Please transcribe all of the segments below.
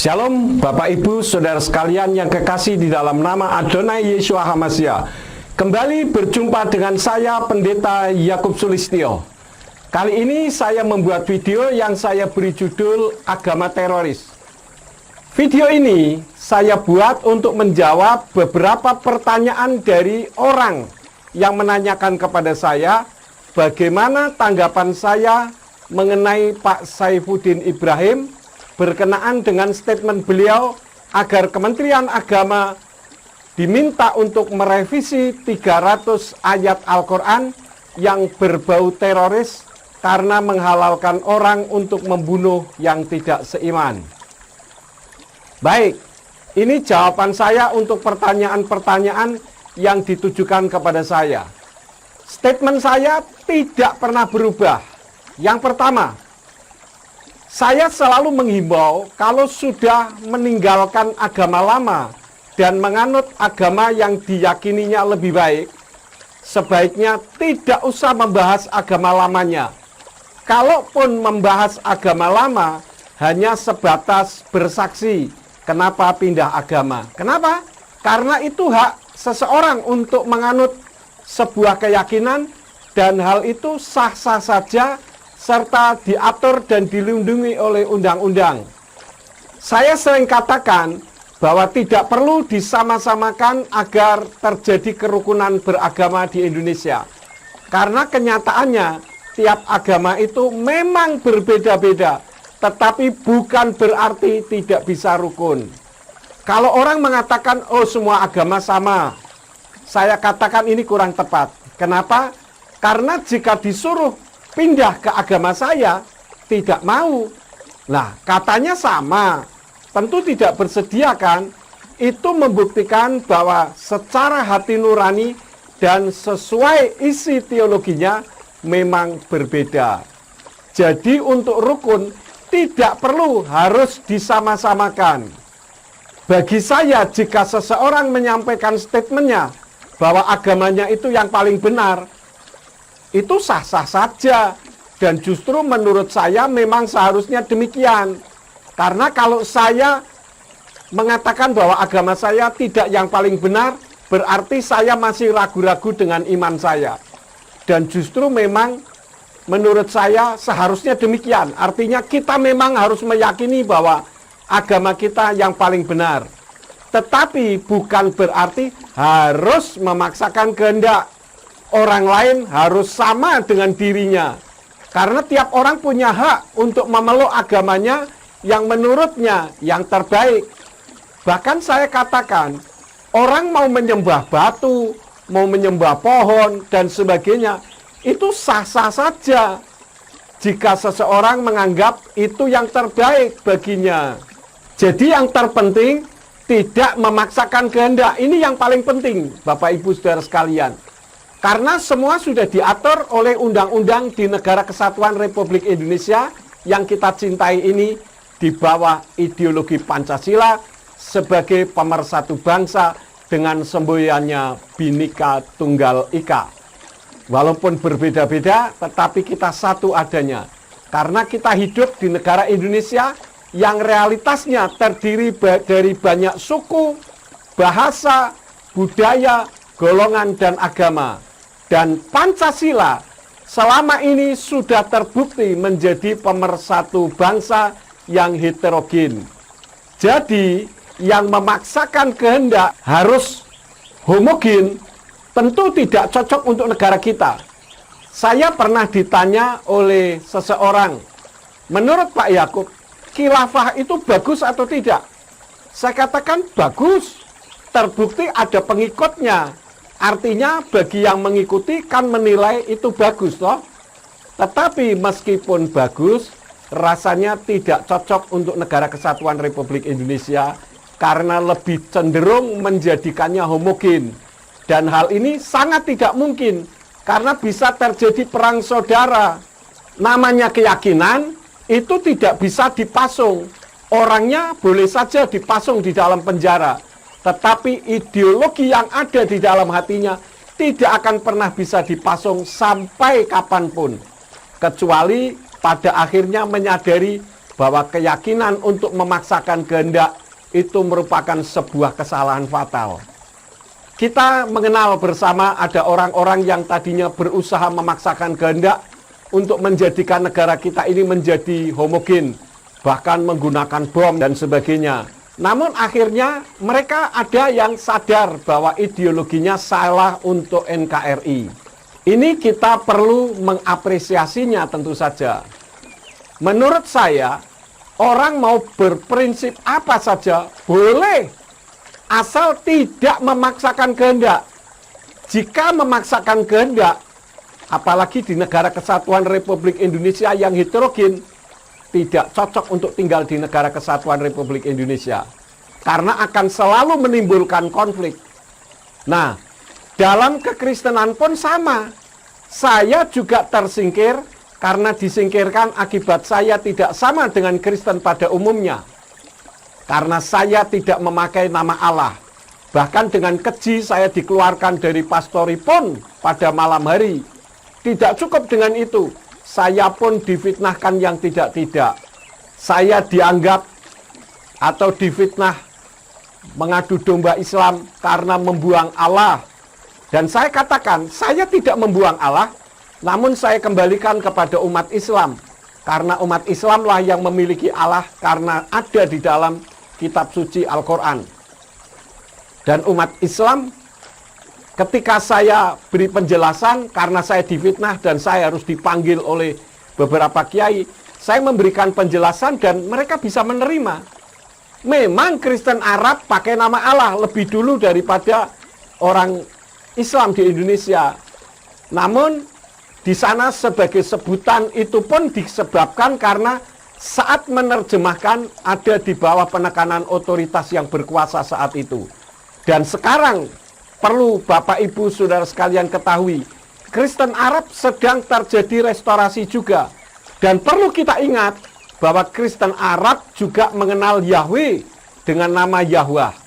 Shalom Bapak Ibu Saudara sekalian yang kekasih di dalam nama Adonai Yeshua HaMashiach. Kembali berjumpa dengan saya Pendeta Yakub Sulistyo. Kali ini saya membuat video yang saya beri judul Agama Teroris. Video ini saya buat untuk menjawab beberapa pertanyaan dari orang yang menanyakan kepada saya bagaimana tanggapan saya mengenai Pak Saifuddin Ibrahim berkenaan dengan statement beliau agar Kementerian Agama diminta untuk merevisi 300 ayat Al-Quran yang berbau teroris karena menghalalkan orang untuk membunuh yang tidak seiman. Baik, ini jawaban saya untuk pertanyaan-pertanyaan yang ditujukan kepada saya. Statement saya tidak pernah berubah. Yang pertama, saya selalu menghimbau kalau sudah meninggalkan agama lama dan menganut agama yang diyakininya lebih baik, sebaiknya tidak usah membahas agama lamanya. Kalaupun membahas agama lama, hanya sebatas bersaksi kenapa pindah agama. Kenapa? Karena itu hak seseorang untuk menganut sebuah keyakinan dan hal itu sah-sah saja serta diatur dan dilindungi oleh undang-undang. Saya sering katakan bahwa tidak perlu disama-samakan agar terjadi kerukunan beragama di Indonesia. Karena kenyataannya tiap agama itu memang berbeda-beda, tetapi bukan berarti tidak bisa rukun. Kalau orang mengatakan, oh semua agama sama, saya katakan ini kurang tepat. Kenapa? Karena jika disuruh pindah ke agama saya, tidak mau. Nah, katanya sama, tentu tidak bersedia kan? Itu membuktikan bahwa secara hati nurani dan sesuai isi teologinya memang berbeda. Jadi untuk rukun tidak perlu harus disama-samakan. Bagi saya, jika seseorang menyampaikan statementnya bahwa agamanya itu yang paling benar, itu sah-sah saja, dan justru menurut saya memang seharusnya demikian. Karena kalau saya mengatakan bahwa agama saya tidak yang paling benar, berarti saya masih ragu-ragu dengan iman saya. Dan justru memang menurut saya seharusnya demikian. Artinya kita memang harus meyakini bahwa agama kita yang paling benar. Tetapi bukan berarti harus memaksakan kehendak orang lain harus sama dengan dirinya. Karena tiap orang punya hak untuk memeluk agamanya yang menurutnya yang terbaik. Bahkan saya katakan, orang mau menyembah batu, mau menyembah pohon, dan sebagainya, itu sah-sah saja jika seseorang menganggap itu yang terbaik baginya. Jadi yang terpenting, tidak memaksakan kehendak. Ini yang paling penting, Bapak Ibu Saudara sekalian. Karena semua sudah diatur oleh undang-undang di Negara Kesatuan Republik Indonesia yang kita cintai ini di bawah ideologi Pancasila sebagai pemersatu bangsa dengan semboyannya Bhinneka Tunggal Ika. Walaupun berbeda-beda, tetapi kita satu adanya. Karena kita hidup di negara Indonesia yang realitasnya terdiri dari banyak suku, bahasa, budaya, golongan, dan agama. Dan Pancasila selama ini sudah terbukti menjadi pemersatu bangsa yang heterogen. Jadi yang memaksakan kehendak harus homogen tentu tidak cocok untuk negara kita. Saya pernah ditanya oleh seseorang, menurut Pak Yakub, khilafah itu bagus atau tidak? Saya katakan bagus, terbukti ada pengikutnya. Artinya bagi yang mengikuti kan menilai itu bagus toh. Tetapi meskipun bagus, rasanya tidak cocok untuk Negara Kesatuan Republik Indonesia karena lebih cenderung menjadikannya homogen. Dan hal ini sangat tidak mungkin karena bisa terjadi perang saudara. Namanya keyakinan itu tidak bisa dipasung. Orangnya boleh saja dipasung di dalam penjara. Tetapi ideologi yang ada di dalam hatinya tidak akan pernah bisa dipasung sampai kapanpun. Kecuali pada akhirnya menyadari bahwa keyakinan untuk memaksakan kehendak itu merupakan sebuah kesalahan fatal. Kita mengenal bersama ada orang-orang yang tadinya berusaha memaksakan kehendak untuk menjadikan negara kita ini menjadi homogen, bahkan menggunakan bom dan sebagainya. Namun akhirnya mereka ada yang sadar bahwa ideologinya salah untuk NKRI. Ini kita perlu mengapresiasinya tentu saja. Menurut saya, orang mau berprinsip apa saja boleh, asal tidak memaksakan kehendak. Jika memaksakan kehendak, apalagi di negara kesatuan Republik Indonesia yang heterogen, tidak cocok untuk tinggal di negara kesatuan Republik Indonesia. Karena akan selalu menimbulkan konflik. Nah, dalam kekristenan pun sama. Saya juga tersingkir karena disingkirkan akibat saya tidak sama dengan Kristen pada umumnya. Karena saya tidak memakai nama Allah. Bahkan dengan keji saya dikeluarkan dari pastori pun pada malam hari. Tidak cukup dengan itu. Saya pun difitnahkan yang tidak-tidak. Saya dianggap atau difitnah mengadu domba Islam karena membuang Allah. Dan saya katakan, saya tidak membuang Allah, namun saya kembalikan kepada umat Islam. Karena umat Islamlah yang memiliki Allah karena ada di dalam kitab suci Al-Quran. Dan umat Islam, ketika saya beri penjelasan karena saya difitnah dan saya harus dipanggil oleh beberapa kiai, saya memberikan penjelasan dan mereka bisa menerima. Memang Kristen Arab pakai nama Allah lebih dulu daripada orang Islam di Indonesia. Namun di sana sebagai sebutan itu pun disebabkan karena saat menerjemahkan ada di bawah penekanan otoritas yang berkuasa saat itu. Dan sekarang perlu Bapak Ibu Saudara sekalian ketahui, Kristen Arab sedang terjadi restorasi juga. Dan perlu kita ingat bahwa Kristen Arab juga mengenal Yahweh dengan nama Yahweh.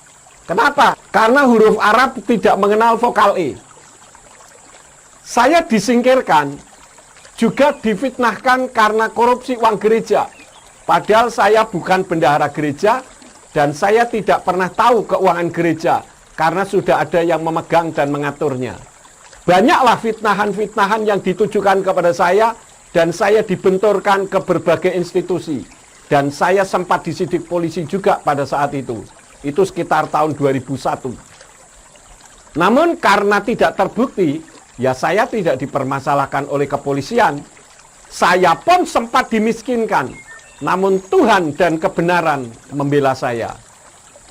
Kenapa? Karena huruf Arab tidak mengenal vokal E. Saya disingkirkan, juga difitnahkan karena korupsi uang gereja. Padahal saya bukan bendahara gereja dan saya tidak pernah tahu keuangan gereja. Karena sudah ada yang memegang dan mengaturnya. Banyaklah fitnahan-fitnahan yang ditujukan kepada saya, dan saya dibenturkan ke berbagai institusi. Dan saya sempat disidik polisi juga pada saat itu. Itu sekitar tahun 2001. Namun karena tidak terbukti, ya saya tidak dipermasalahkan oleh kepolisian. Saya pun sempat dimiskinkan. Namun Tuhan dan kebenaran membela saya.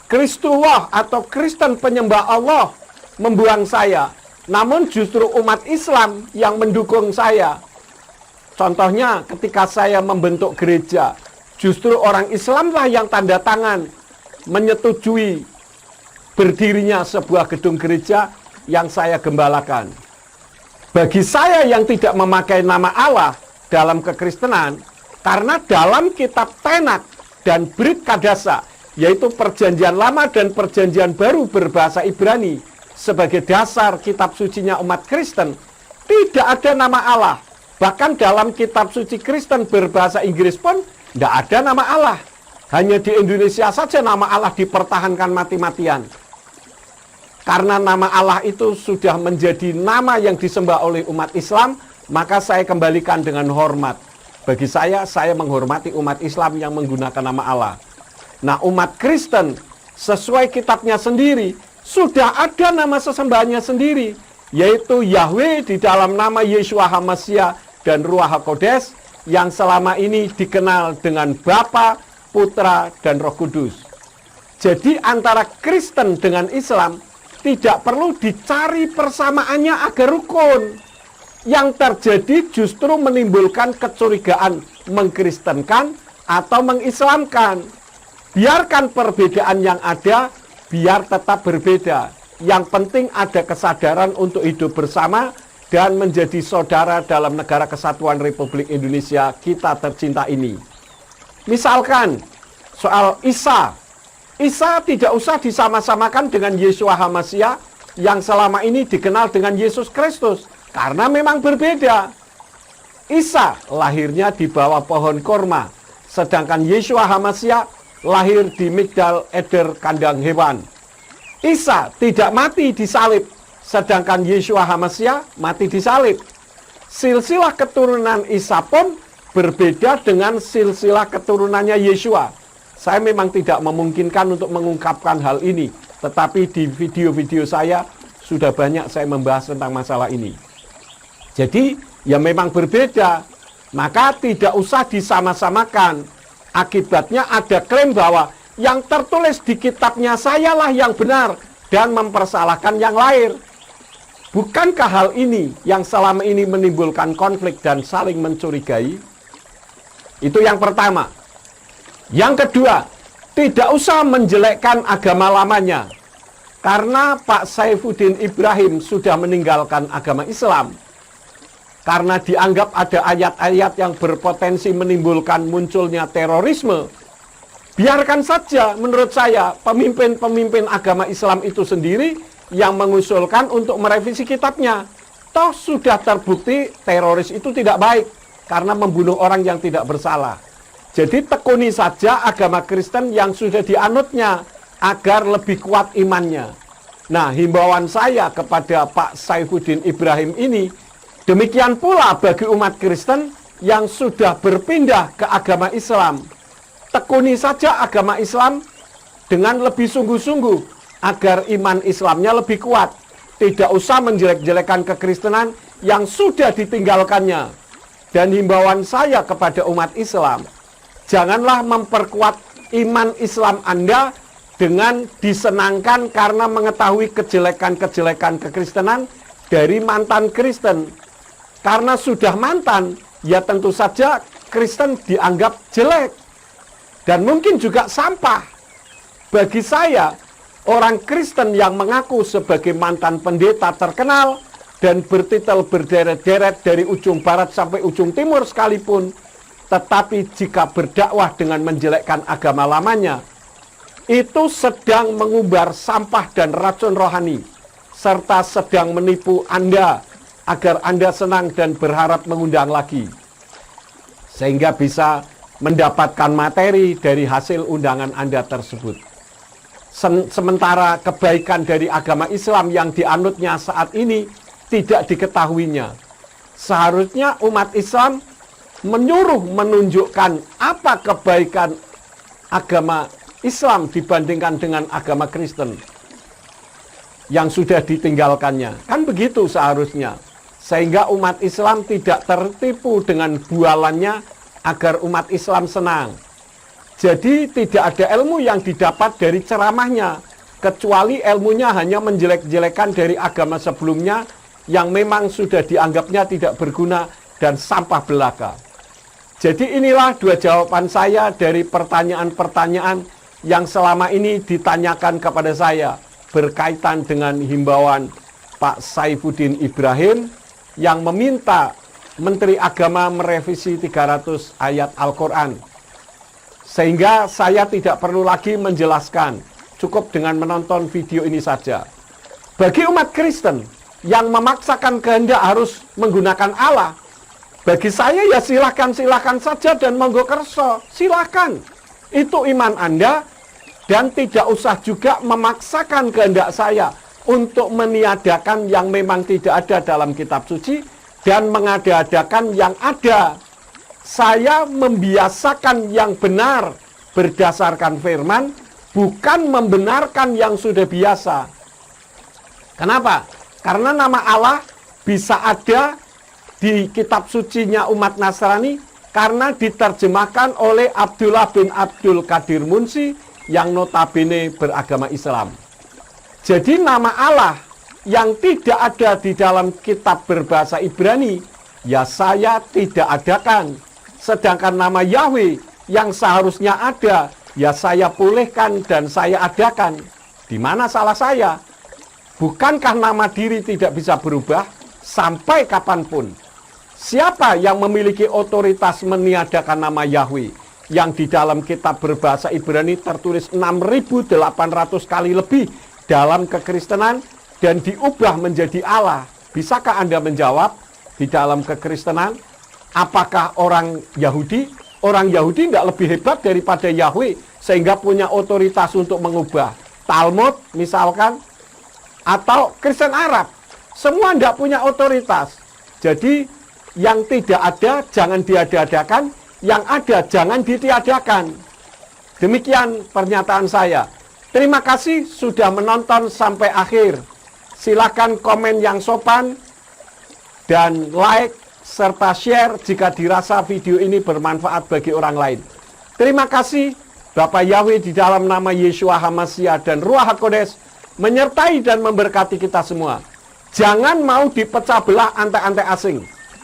Kristullah atau Kristen penyembah Allah membuang saya. Namun justru umat Islam yang mendukung saya. Contohnya ketika saya membentuk gereja, justru orang Islamlah yang tanda tangan menyetujui berdirinya sebuah gedung gereja yang saya gembalakan. Bagi saya yang tidak memakai nama Allah dalam kekristenan, karena dalam kitab Tenak dan Brit Kadasa, yaitu perjanjian lama dan perjanjian baru berbahasa Ibrani, sebagai dasar kitab sucinya umat Kristen, tidak ada nama Allah. Bahkan dalam kitab suci Kristen berbahasa Inggris pun tidak ada nama Allah. Hanya di Indonesia saja nama Allah dipertahankan mati-matian. Karena nama Allah itu sudah menjadi nama yang disembah oleh umat Islam, maka saya kembalikan dengan hormat. Bagi saya menghormati umat Islam yang menggunakan nama Allah. Nah, umat Kristen sesuai kitabnya sendiri sudah ada nama sesembahannya sendiri, yaitu Yahweh di dalam nama Yeshua HaMashiach dan Ruach HaKodes yang selama ini dikenal dengan Bapa, Putra, dan Roh Kudus. Jadi antara Kristen dengan Islam tidak perlu dicari persamaannya agar rukun. Yang terjadi justru menimbulkan kecurigaan mengkristenkan atau mengislamkan. Biarkan perbedaan yang ada, biar tetap berbeda. Yang penting ada kesadaran untuk hidup bersama dan menjadi saudara dalam negara kesatuan Republik Indonesia kita tercinta ini. Misalkan soal Isa. Isa tidak usah disama-samakan dengan Yeshua HaMashiach yang selama ini dikenal dengan Yesus Kristus. Karena memang berbeda. Isa lahirnya di bawah pohon korma. sedangkan Yeshua HaMashiach lahir di Migdal Eder kandang hewan. Isa tidak mati di salib, sedangkan Yeshua HaMashiach mati di salib. Silsilah keturunan Isa pun berbeda dengan silsilah keturunannya Yeshua. Saya memang tidak memungkinkan untuk mengungkapkan hal ini, tetapi di video-video saya sudah banyak saya membahas tentang masalah ini. Jadi, ya memang berbeda, maka tidak usah disama-samakan. Akibatnya ada klaim bahwa yang tertulis di kitabnya sayalah yang benar dan mempersalahkan yang lain. Bukankah hal ini yang selama ini menimbulkan konflik dan saling mencurigai? Itu yang pertama. Yang kedua, tidak usah menjelekkan agama lamanya. Karena Pak Saifuddin Ibrahim sudah meninggalkan agama Islam. Karena dianggap ada ayat-ayat yang berpotensi menimbulkan munculnya terorisme. Biarkan saja menurut saya pemimpin-pemimpin agama Islam itu sendiri yang mengusulkan untuk merevisi kitabnya. Toh sudah terbukti teroris itu tidak baik karena membunuh orang yang tidak bersalah. Jadi tekuni saja agama Kristen yang sudah dianutnya agar lebih kuat imannya. Nah, himbauan saya kepada Pak Saifuddin Ibrahim ini, demikian pula bagi umat Kristen yang sudah berpindah ke agama Islam. Tekuni saja agama Islam dengan lebih sungguh-sungguh agar iman Islamnya lebih kuat. Tidak usah menjelek-jelekan kekristenan yang sudah ditinggalkannya. Dan himbauan saya kepada umat Islam, janganlah memperkuat iman Islam Anda dengan disenangkan karena mengetahui kejelekan-kejelekan kekristenan dari mantan Kristen. Karena sudah mantan, ya tentu saja Kristen dianggap jelek. Dan mungkin juga sampah. Bagi saya, orang Kristen yang mengaku sebagai mantan pendeta terkenal dan bertitel berderet-deret dari ujung barat sampai ujung timur sekalipun, tetapi jika berdakwah dengan menjelekkan agama lamanya, itu sedang mengumbar sampah dan racun rohani, serta sedang menipu Anda agar Anda senang dan berharap mengundang lagi, sehingga bisa mendapatkan materi dari hasil undangan Anda tersebut. Sementara kebaikan dari agama Islam yang dianutnya saat ini tidak diketahuinya. Seharusnya umat Islam menunjukkan apa kebaikan agama Islam dibandingkan dengan agama Kristen yang sudah ditinggalkannya. Kan begitu seharusnya. Sehingga umat Islam tidak tertipu dengan bualannya agar umat Islam senang. Jadi tidak ada ilmu yang didapat dari ceramahnya, kecuali ilmunya hanya menjelek-jelekan dari agama sebelumnya yang memang sudah dianggapnya tidak berguna dan sampah belaka. Jadi inilah dua jawaban saya dari pertanyaan-pertanyaan yang selama ini ditanyakan kepada saya berkaitan dengan himbauan Pak Saifuddin Ibrahim yang meminta Menteri Agama merevisi 300 ayat Al-Quran. Sehingga saya tidak perlu lagi menjelaskan, cukup dengan menonton video ini saja. Bagi umat Kristen yang memaksakan kehendak harus menggunakan Allah, bagi saya ya silahkan saja dan monggo kerso, silahkan. Itu iman Anda dan tidak usah juga memaksakan kehendak saya untuk meniadakan yang memang tidak ada dalam kitab suci dan mengada-adakan yang ada. Saya membiasakan yang benar berdasarkan firman, bukan membenarkan yang sudah biasa. Kenapa? Karena nama Allah bisa ada di kitab sucinya umat Nasrani karena diterjemahkan oleh Abdullah bin Abdul Qadir Munsi yang notabene beragama Islam. Jadi nama Allah yang tidak ada di dalam kitab berbahasa Ibrani, ya saya tidak adakan. Sedangkan nama Yahweh yang seharusnya ada, ya saya pulihkan dan saya adakan. Di mana salah saya? Bukankah nama diri tidak bisa berubah sampai kapanpun? Siapa yang memiliki otoritas meniadakan nama Yahweh yang di dalam kitab berbahasa Ibrani tertulis 6.800 kali lebih dalam kekristenan dan diubah menjadi Allah? Bisakah Anda menjawab di dalam kekristenan? Apakah orang Yahudi, orang Yahudi tidak lebih hebat daripada Yahweh sehingga punya otoritas untuk mengubah Talmud misalkan, atau Kristen Arab. Semua tidak punya otoritas. Jadi yang tidak ada jangan diada-adakan, yang ada jangan ditiadakan. Demikian pernyataan saya. Terima kasih sudah menonton sampai akhir. Silakan komen yang sopan dan like serta share jika dirasa video ini bermanfaat bagi orang lain. Terima kasih. Bapa Yahweh di dalam nama Yeshua HaMashiach dan Ruach HaKodes menyertai dan memberkati kita semua. Jangan mau dipecah belah antek-antek asing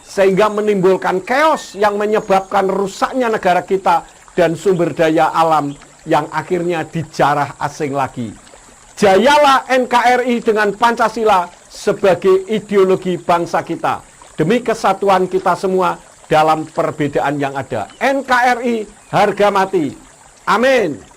sehingga menimbulkan chaos yang menyebabkan rusaknya negara kita dan sumber daya alam yang akhirnya dijarah asing lagi. Jayalah NKRI dengan Pancasila sebagai ideologi bangsa kita demi kesatuan kita semua dalam perbedaan yang ada. NKRI harga mati. Amin.